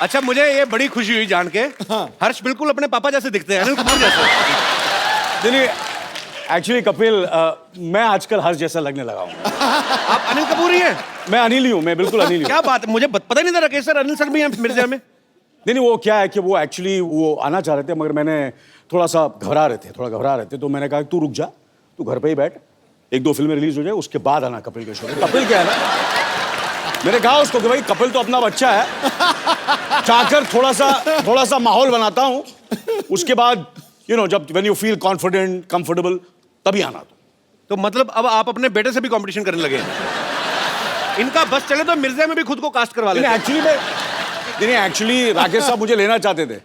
अच्छा, मुझे ये बड़ी खुशी हुई जान के, हर्ष बिल्कुल अपने पापा जैसे दिखते हैं, अनिल कपूर जैसे। नहीं, एक्चुअली कपिल, मैं आजकल हर्ष जैसा लगने लगा हूँ। आप अनिल कपूर ही हैं? मैं अनिल ही हूँ, मैं बिल्कुल अनिल ही हूँ। क्या बात है, मुझे पता ही नहीं था राकेश सर अनिल सर भी हैं मिर्जा में। नहीं, वो क्या है कि वो एक्चुअली वो आना चाह रहे थे, मगर मैंने थोड़ा घबरा रहे थे, तो मैंने कहा तू रुक जा, तू घर पे ही बैठ, 1-2 फिल्में रिलीज हो जाए, उसके बाद आना कपिल के शो में। कपिल क्या है ना, मैंने कहा उसको कि भाई कपिल तो अपना बच्चा है, चाहकर थोड़ा सा माहौल बनाता हूँ, उसके बाद जब when you feel confident comfortable तभी आना। तो मतलब अब आप अपने बेटे से भी कंपटीशन करने लगे हैं? इनका बस चले तो मिर्जा में भी खुद को कास्ट करवा लेते। एक्चुअली राकेश साहब मुझे लेना चाहते थे,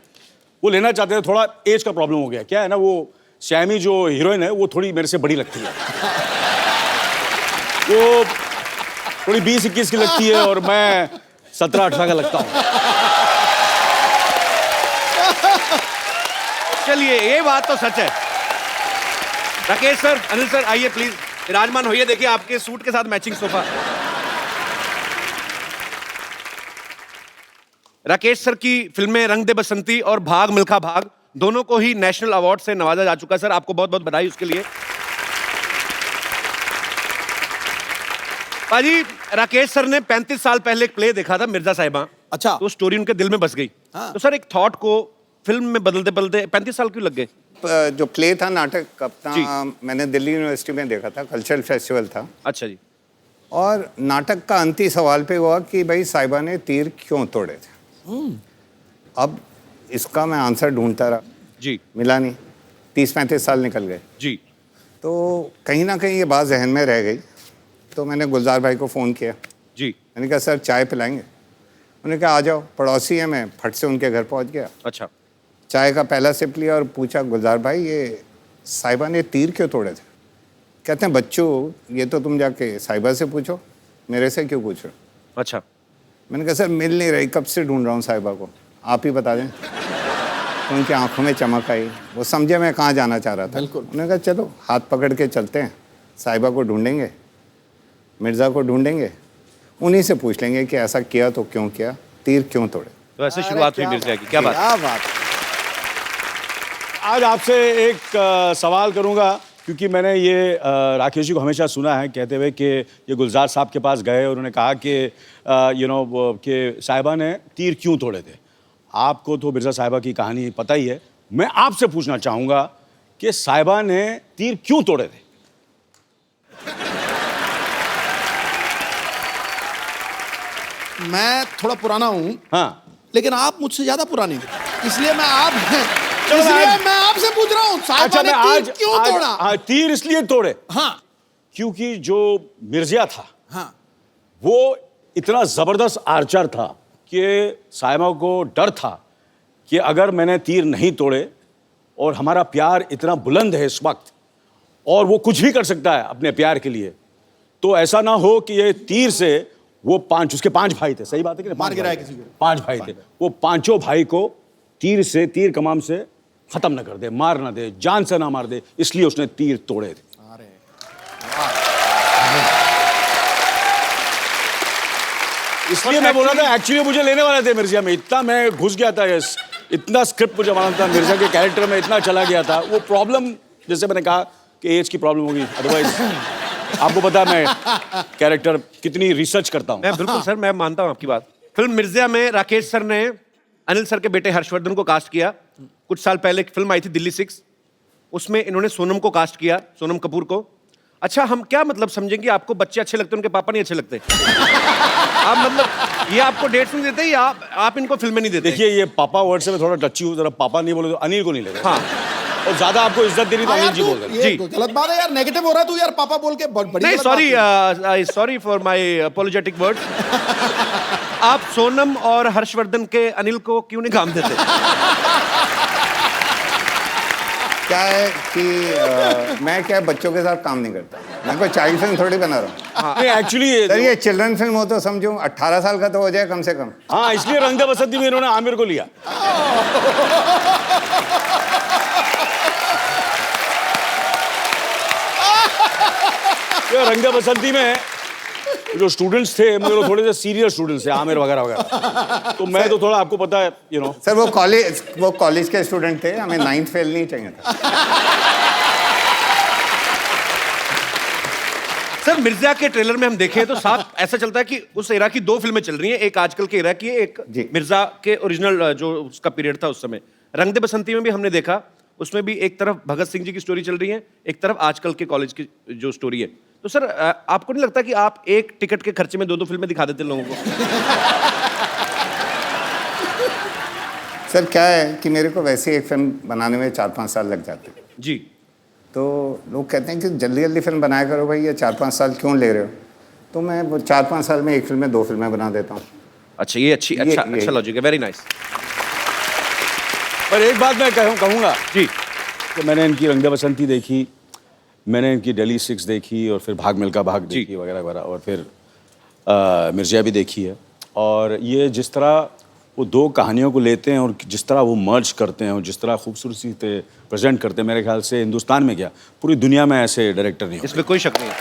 थोड़ा एज का प्रॉब्लम हो गया। क्या है ना, वो सैमी जो हीरोइन है वो थोड़ी मेरे से बड़ी लगती है, वो थोड़ी 20-21 की लगती है और मैं 17-18 का लगता हूँ। चलिए, ये बात तो सच है। राकेश सर, अनिल सर, आइए प्लीज, विराजमान होइए। देखिए आपके सूट के साथ मैचिंग सोफा। राकेश सर की फिल्में रंग दे बसंती और भाग मिल्खा भाग दोनों को ही नेशनल अवार्ड से नवाजा जा चुका है। सर, आपको बहुत बहुत बधाई उसके लिए। पाजी, राकेश सर ने 35 साल पहले एक प्ले देखा था, मिर्जा साहिबा। अच्छा। तो स्टोरी उनके दिल में बस गई। हाँ। तो सर, एक थॉट को फिल्म में बदलते बदलते 35 साल क्यों लग गए? जो प्ले था, नाटक अपना मैंने दिल्ली यूनिवर्सिटी में देखा था, कल्चरल फेस्टिवल था। अच्छा जी। और नाटक का अंतिम सवाल पे हुआ कि भाई साहिबा ने तीर क्यों तोड़े थे। अब इसका मैं आंसर ढूंढता रहा जी। मिला नहीं, 30-35 साल निकल गए जी। तो कहीं ना कहीं ये बात जहन में रह गई। तो मैंने गुलजार भाई को फ़ोन किया जी। मैंने कहा सर चाय पिलाएंगे। उन्होंने कहा आ जाओ, पड़ोसी है, मैं फट से उनके घर पहुंच गया। अच्छा। चाय का पहला सिप लिया और पूछा गुलजार भाई ये साहिबा ने तीर क्यों तोड़े थे। कहते हैं बच्चों ये तो तुम जाके साहिबा से पूछो, मेरे से क्यों पूछ रहे हो। अच्छा। मैंने कहा सर मिल नहीं रही, कब से ढूंढ रहा हूँ साहिबा को, आप ही बता दें। तो उनकी आंखों में चमक आई, वो समझे मैं कहाँ जाना चाह रहा था। बिल्कुल। उन्होंने कहा चलो हाथ पकड़ के चलते हैं, साहिबा को ढूंढेंगे, मिर्ज़ा को ढूंढेंगे, उन्हीं से पूछ लेंगे कि ऐसा किया तो क्यों किया, तीर क्यों तोड़े। तो ऐसे शुरुआत हुई मिर्जा की। क्या बात। क्या बात। आज आपसे एक सवाल करूंगा, क्योंकि मैंने ये राकेश जी को हमेशा सुना है कहते हुए कि ये गुलजार साहब के पास गए और उन्होंने कहा कि कि साहिबा ने तीर क्यों तोड़े थे। आपको तो मिर्जा साहिबा की कहानी पता ही है, मैं आपसे पूछना चाहूँगा कि साहिबा ने तीर क्यों तोड़े थे। मैं थोड़ा पुराना हूँ, हाँ, लेकिन आप मुझसे ज्यादा पुराने हैं, इसलिए मैं आपसे पूछ रहा हूँ साहिबा ने तीर क्यों तोड़ा। तीर इसलिए तोड़े हाँ। क्योंकि जो मिर्जा था हाँ। वो इतना जबरदस्त आर्चर था कि साहिबा को डर था कि अगर मैंने तीर नहीं तोड़े, और हमारा प्यार इतना बुलंद है इस वक्त और वो कुछ भी कर सकता है अपने प्यार के लिए, तो ऐसा ना हो कि ये तीर से वो उसके 5 भाई थे, सही बात है कि नहीं? मार गिराया किसी को। 5 भाई थे, वो 5 भाई को तीर कमान से खत्म न कर दे, मार ना दे, जान से ना मार दे, इसलिए उसने तीर तोड़े थे। इसलिए मैं बोल रहा था, एक्चुअली मुझे लेने वाले थे मिर्जा में, इतना मैं घुस गया था, इतना स्क्रिप्ट मुझे मालूम था, मिर्जा के कैरेक्टर में इतना चला गया था। वो प्रॉब्लम, जैसे मैंने कहा कि एज की प्रॉब्लम होगी, अदरवाइज आपको पता है मैं कैरेक्टर कितनी रिसर्च करता हूँ। मैं बिल्कुल सर, मैं मानता हूँ आपकी बात। फिल्म मिर्जा में राकेश सर ने अनिल सर के बेटे हर्षवर्धन को कास्ट किया। कुछ साल पहले एक फिल्म आई थी दिल्ली 6, उसमें इन्होंने सोनम को कास्ट किया, सोनम कपूर को। अच्छा, हम क्या मतलब समझेंगे, आपको बच्चे अच्छे लगते हैं, उनके पापा नहीं अच्छे लगते? आप मतलब ये आपको डेट्स नहीं देते या आप इनको फिल्में नहीं देते? देखिए, ये पापा वर्ड से मैं थोड़ा टची हूँ, जरा पापा नहीं बोले तो अनिल को नहीं लगेगा। हाँ। और ज्यादा आपको इज्जत देनी तो अनिल जी बोल देना। जी। गलत बात है यार, नेगेटिव हो रहा है तू यार, पापा बोल के बड़ी नहीं, गलत बात है। Sorry for my apologetic word. आप सोनम और हर्षवर्धन के अनिल को क्यों नहीं काम देते? क्या है कि मैं क्या बच्चों के साथ काम नहीं करता, मैं कोई चाइल्ड फिल्म थोड़ी बना रहा हूँ। एक्चुअली सर ये चिल्ड्रन फिल्म हो तो समझो 18 साल का तो हो जाए कम से कम। हाँ, इसलिए रंग दे बसंती में इन्होंने आमिर को लिया। रंग दे बसंती में जो स्टूडेंट्स थे मुझे लोग थोड़े से सीरियस स्टूडेंट्स थे, आमिर वगैरह वगैरह, तो मैं तो थोड़ा आपको पता है सर वो कॉलेज के स्टूडेंट थे, हमें 9th फेल नहीं चाहिए था। सर मिर्जा के ट्रेलर में हम देखें तो साफ ऐसा चलता है कि उस एरा की 2 फिल्में चल रही हैं, एक आजकल के एरा की है, एक जी। मिर्जा के ओरिजिनल जो उसका पीरियड था उस समय। रंग दे बसंती में भी हमने देखा, उसमें भी एक तरफ भगत सिंह जी की स्टोरी चल रही है, एक तरफ आजकल के कॉलेज की जो स्टोरी है। तो सर आपको नहीं लगता कि आप एक टिकट के खर्चे में 2 फिल्में दिखा देते लोगों को? सर क्या है कि मेरे को वैसे एक फिल्म बनाने में 4-5 साल लग जाते हैं। जी। तो लोग कहते हैं कि जल्दी जल्दी फिल्म बनाया करो भाई, ये 4-5 साल क्यों ले रहे हो? तो मैं वो 4-5 साल में एक फिल्म में 2 फिल्में बना देता हूँ। अच्छा, ये अच्छा लॉजिक है, वेरी नाइस। पर एक बात मैं कहूँगा जी कि मैंने इनकी रंग दे बसंती देखी, मैंने इनकी दिल्ली 6 देखी, और फिर भाग मिल्खा भाग जी। देखी वगैरह वगैरह, और फिर मिर्ज़ा भी देखी है। और ये जिस तरह वो 2 कहानियों को लेते हैं और जिस तरह वो मर्ज करते हैं और जिस तरह खूबसूरती से प्रेजेंट करते हैं, मेरे ख्याल से हिंदुस्तान में क्या पूरी दुनिया में ऐसे डायरेक्टर नहीं होते। इसमें कोई शक नहीं है।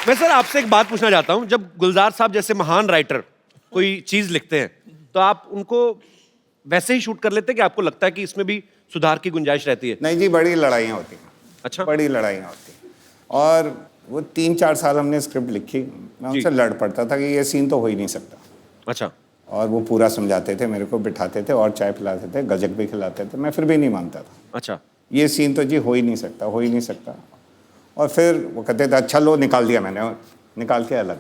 मैं सर आपसे एक बात पूछना चाहता हूं, जब गुलजार साहब जैसे महान राइटर कोई चीज लिखते हैं तो आप उनको वैसे ही शूट कर लेते हैं कि आपको लगता है कि इसमें भी सुधार की गुंजाइश रहती है? नहीं जी, बड़ी लड़ाइयाँ होती हैं। अच्छा। बड़ी लड़ाइयाँ होती हैं। और वो 3-4 साल हमने स्क्रिप्ट लिखी, मैं उनसे लड़ पड़ता था कि ये सीन तो हो ही नहीं सकता। अच्छा। और वो पूरा समझाते थे, मेरे को बिठाते थे और चाय पिलाते थे, गजक भी खिलाते थे, मैं फिर भी नहीं मानता था। अच्छा। ये सीन तो जी हो ही नहीं सकता, हो ही नहीं सकता। और फिर वो कहते थे अच्छा लो, निकाल दिया मैंने, निकाल के अलग।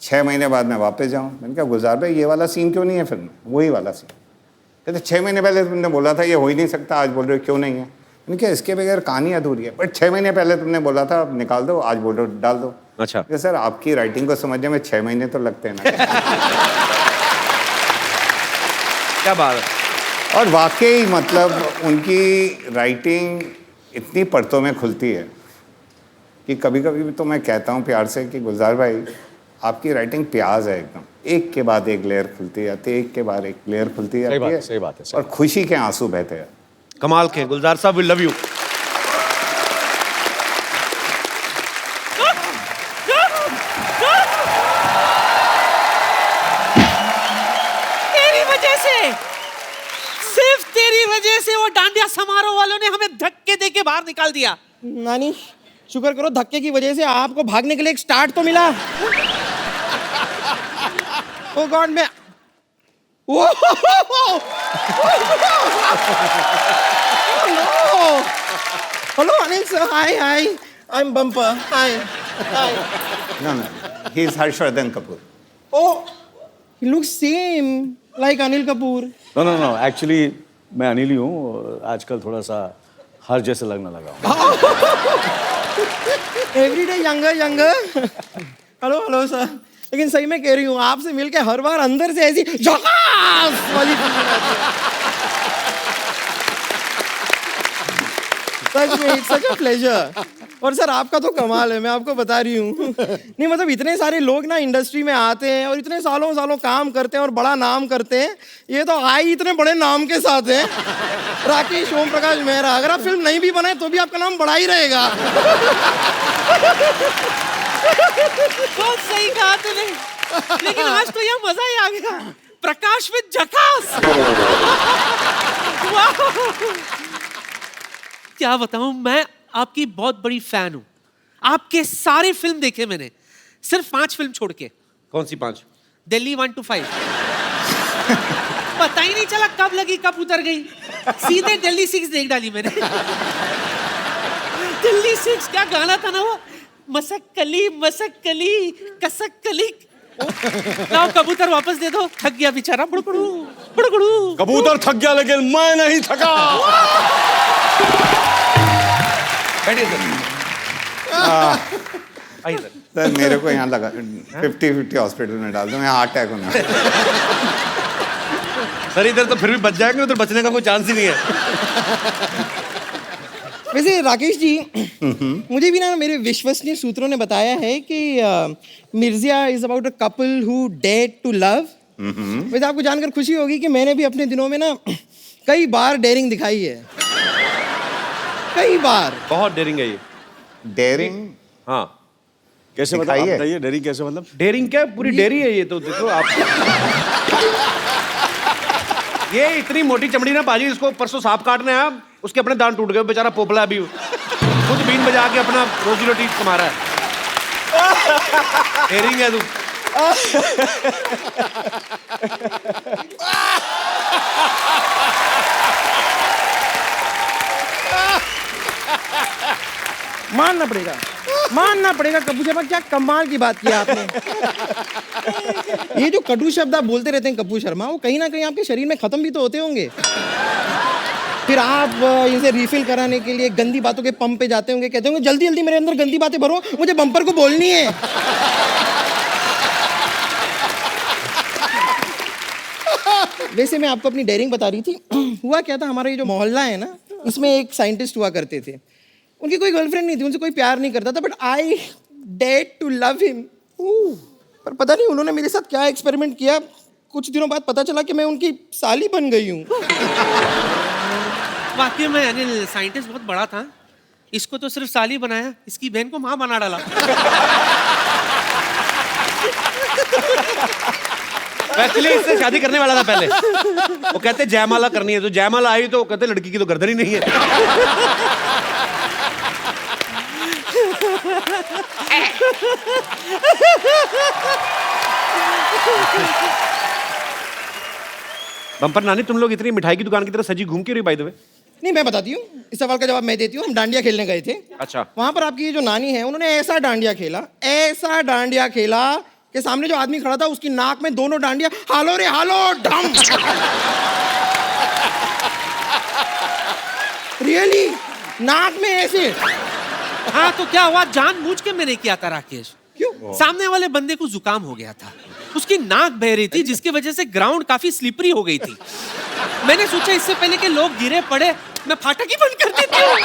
6 महीने बाद मैं वापस जाऊँ, मैंने कहा गुलजार भाई ये वाला सीन क्यों नहीं है फिल्म में? वही वाला सीन। कहते 6 महीने पहले तुमने बोला था ये हो ही नहीं सकता, आज बोल रहे हो क्यों नहीं है? मैंने कहा इसके बगैर कहानी अधूरी है। बट 6 महीने पहले तुमने बोला था निकाल दो, आज बोल रहे हो डाल दो। अच्छा। सर आपकी राइटिंग को समझने में 6 महीने तो लगते हैं ना। क्या बात है। और वाकई मतलब उनकी राइटिंग इतनी परतों में खुलती है कि कभी कभी तो मैं कहता हूँ प्यार से कि गुलजार भाई आपकी राइटिंग प्याज है एकदम, एक के बाद एक लेयर खुलती जाती है, एक के बाद एक लेयर खुलती जाती है। सही बात है। और खुशी के आंसू बहते हैं। कमाल के गुलजार साहब, वी लव यू। तेरी वजह से, सिर्फ तेरी वजह से वो डांडिया समारोह वालों ने हमें धक्के देके बाहर निकाल दिया। नानी शुक्र करो धक्के की वजह से आपको भागने के लिए एक स्टार्ट तो मिला। ओ गॉड मैं hello Anil sir, hi hi, I am bumper, hi hi. No, he is Harshvardhan Kapoor. Oh, he looks same like Anil Kapoor. No actually मैं अनिल ही हूँ, आजकल थोड़ा सा हर जैसे लगने लगा हूँ। Every day younger younger. Hello hello sir, लेकिन सही में कह रही हूँ आपसे मिलके हर बार अंदर से ऐसी झकास वाली फीलिंग आती है। सच में इट्स सच अ प्लेजर। और सर आपका तो कमाल है, मैं आपको बता रही हूँ। नहीं मतलब इतने सारे लोग ना इंडस्ट्री में आते हैं और इतने सालों सालों काम करते हैं और बड़ा नाम करते हैं, ये तो आए इतने बड़े नाम के साथ हैं। राकेश, ओम प्रकाश मेहरा, अगर आप फिल्म नहीं भी बनाए तो भी आपका नाम बड़ा ही रहेगा। बहुत सही कहा तूने, लेकिन आज तो यह मजा ही आ गया। प्रकाश में झकास। वाह! क्या बताऊं, मैं आपकी बहुत बड़ी फैन हूं। आपके सारे फिल्म देखे मैंने, सिर्फ 5 फिल्म छोड़ के। कौन सी 5? दिल्ली 1 to 5। पता ही नहीं चला कब लगी कब उतर गई, सीधे दिल्ली 6 देख डाली मैंने। दिल्ली 6 क्या गाना था ना वो, मसक कली कसक कली। लाओ कबूतर वापस दे दो, थक गया बेचारा। बुड़बुड़ू बुड़बुड़ू। कबूतर थक गया लेकिन मैं नहीं थका। बैठिए सर। आइए सर। सर मेरे को यहाँ लगा 50-50 हॉस्पिटल में डाल दो, मैं हार्ट अटैक होना। सर इधर तो फिर भी बच जाएंगे, उधर बचने का कोई चांस ही नहीं है। वैसे राकेश जी, मुझे भी ना मेरे विश्वसनीय सूत्रों ने बताया है कि Mirzya is about a couple who dare to love. वैसे आपको जानकर खुशी होगी कि मैंने भी अपने दिनों में ना कई बार डेयरिंग दिखाई है, कई बार। बहुत डेयरिंग है ये। डेयरिंग हाँ कैसे मतलब? आप बताइए, डेयरिंग कैसे मतलब? डेयरिंग क्या, पूरी डेयरी है ये तो, देखो आप। ये इतनी मोटी चमड़ी ना बाजी, इसको परसों सांप काटने आया, उसके अपने दांत टूट गए, बेचारा पोपला अभी खुद बीन बजा के अपना रोजी रोटी कमा रहा है। डेयरिंग है तू। मानना पड़ेगा कपूर शर्मा, क्या कमाल की बात की आपने। ये जो कटु शब्द आप बोलते रहते हैं कपूर शर्मा, वो कहीं ना कहीं आपके शरीर में खत्म भी तो होते होंगे। फिर आप इनसे रिफिल कराने के लिए गंदी बातों के पंप पे जाते होंगे, कहते होंगे जल्दी जल्दी मेरे अंदर गंदी बातें भरो, मुझे बम्पर को बोलनी है। वैसे मैं आपको अपनी डेयरिंग बता रही थी। हुआ क्या था, हमारा ये जो मोहल्ला है ना, इसमें एक साइंटिस्ट हुआ करते थे। उनकी कोई गर्लफ्रेंड नहीं थी, उनसे कोई प्यार नहीं करता था, बट आई डेड टू लव हिम। पर पता नहीं उन्होंने मेरे साथ क्या एक्सपेरिमेंट किया, कुछ दिनों बाद पता चला कि मैं उनकी साली बन गई हूँ। वाकई में अनिल साइंटिस्ट बहुत बड़ा था। इसको तो सिर्फ साली बनाया, इसकी बहन को माँ बना डाला। एक्चुअली इससे शादी करने वाला था पहले। वो कहते जयमाला करनी है, तो जयमाला आई तो कहते लड़की की तो गर्दन ही नहीं है। बम्पर नानी, तुम लोग इतनी मिठाई की दुकान की तरह सजी घूम के रही बाय द वे? नहीं, मैं बताती हूँ, इस सवाल का जवाब मैं देती हूँ। हम डांडिया खेलने गए थे। अच्छा। वहां पर आपकी ये जो नानी है, उन्होंने ऐसा डांडिया खेला कि सामने जो आदमी खड़ा था उसकी नाक में दोनों डांडिया हालो रे हालो ढम। रियली नाक में ऐसे। हाँ तो क्या हुआ, जानबूझ के मैंने किया था राकेश। क्यों? सामने वाले बंदे को जुकाम हो गया था, उसकी नाक बह रही थी, जिसकी वजह से ग्राउंड काफी स्लिपरी हो गई थी। मैंने सोचा इससे पहले कि लोग गिरे पड़े, मैं फाटक ही बंद कर देती हूँ।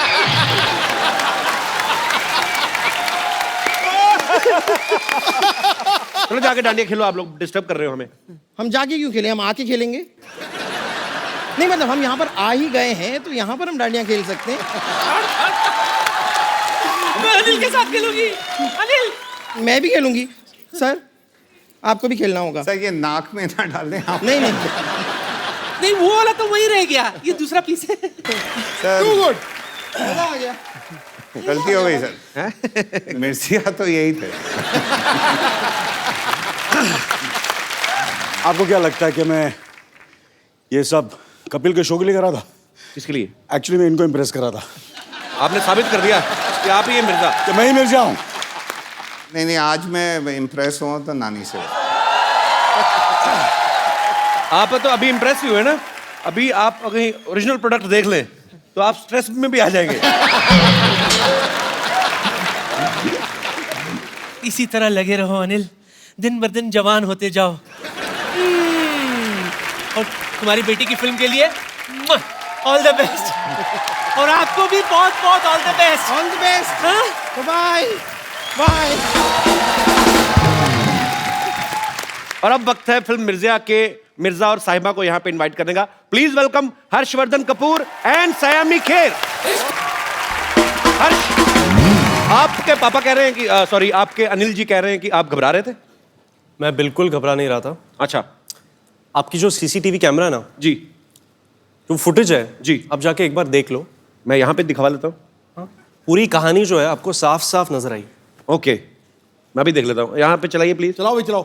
चलो जाके डांडिया खेलो, आप लोग डिस्टर्ब कर रहे हो हमें। हम जाके क्यों खेलें, हम आके खेलेंगे। नहीं मतलब हम यहाँ पर आ ही गए हैं तो यहाँ पर हम डांडिया खेल सकते हैं। मैं अनिल के साथ खेलूंगी। अनिल, मैं भी खेलूंगी। सर आपको भी खेलना होगा। सर ये नाक में ना डाल दें आप। नहीं नहीं वो वाला तो वही रह गया, ये दूसरा पीस है। सर गुड, मजा आ गया। गलती हो गई सर। मिर्चिया तो यही थे। आपको क्या लगता है कि मैं ये सब कपिल के शो के लिए करा था? किसके लिए? एक्चुअली मैं इनको इम्प्रेस करा था। आपने साबित कर दिया कि आप ही ये मिर्जा। कि मैं ही मिर्जा हूँ। नहीं, आज मैं इम्प्रेस हुआ तो नानी से। आप तो अभी इम्प्रेस हुए ना, अभी आप कहीं ओरिजिनल प्रोडक्ट देख लें तो आप स्ट्रेस में भी आ जाएंगे। इसी तरह लगे रहो अनिल, दिन ब दिन जवान होते जाओ। और तुम्हारी बेटी की फिल्म के लिए ऑल द बेस्ट। और आपको भी बहुत बहुत all the best. All the best. Bye bye. और अब वक्त है फिल्म मिर्जा के मिर्जा और साहिबा को यहाँ पे इनवाइट करने का। Please welcome Harshvardhan Kapoor and Saiyami Kher. Harsh, आपके पापा कह रहे हैं कि सॉरी आपके अनिल जी कह रहे हैं कि आप घबरा रहे थे। मैं बिल्कुल घबरा नहीं रहा था। अच्छा। आपकी जो सीसीटीवी कैमरा है ना, जी जो फुटेज है जी, आप जाके एक बार देख लो। मैं यहाँ पे दिखवा लेता हूँ। पूरी कहानी जो है आपको साफ साफ नजर आई। ओके, मैं भी देख लेता हूँ। यहाँ पे चलाइए प्लीज। चलाओ भाई चलाओ।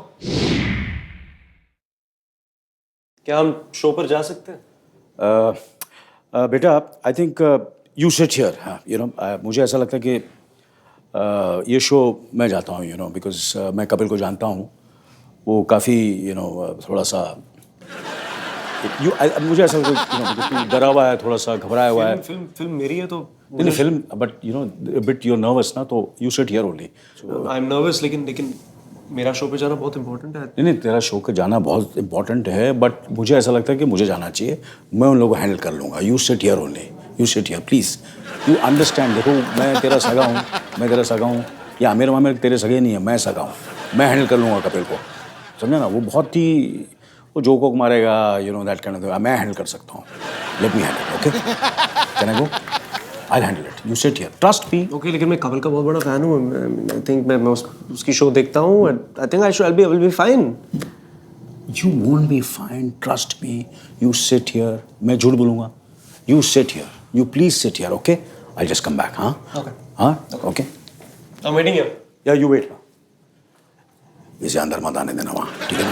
क्या हम शो पर जा सकते हैं? बेटा I think you sit here. हाँ, यू नो मुझे ऐसा लगता है कि ये शो मैं जाता हूँ, यू नो, बिकॉज मैं कपिल को जानता हूँ। वो काफ़ी यू नो थोड़ा सा मुझे ऐसा डरा हुआ है, थोड़ा सा घबराया हुआ है। फिल्म मेरी है तो नहीं film, but you know bit you're nervous ना, तो you sit here only. I am nervous, लेकिन मेरा शो पे जाना बहुत इंपॉर्टेंट है। नहीं, तेरा शो पे जाना बहुत इंपॉर्टेंट है, बट मुझे ऐसा लगता है कि मुझे जाना चाहिए। मैं उन लोगों को हैंडल कर लूँगा। You sit here only, you sit here please, you understand. देखो मैं तेरा सगा हूँ, या आमिर मामिर तेरे सगे नहीं है, मैं सगा हूँ। मैं हैंडल कर लूँगा कपिल को, समझे ना। वो बहुत ही वो जोक वोक मारेगा, you know that kind of, मैं हैंडल कर सकता हूँ। Let me handle, okay? Can I go? I'll handle it. You sit here. Trust me. Okay लेकिन मैं कपिल का बहुत बड़ा फैन हूँ आई थिंक मैं उसकी शो देखता हूँ I think I will be fine You won't be fine. Trust me. You sit here. मैं झूठ बोलूँगा. You sit here. You please sit here, okay? I'll just come back, huh? Okay. हाँ? Okay. I am waiting here Yeah, you wait. इसे अंदर मत आने देना वहाँ, ठीक है ना?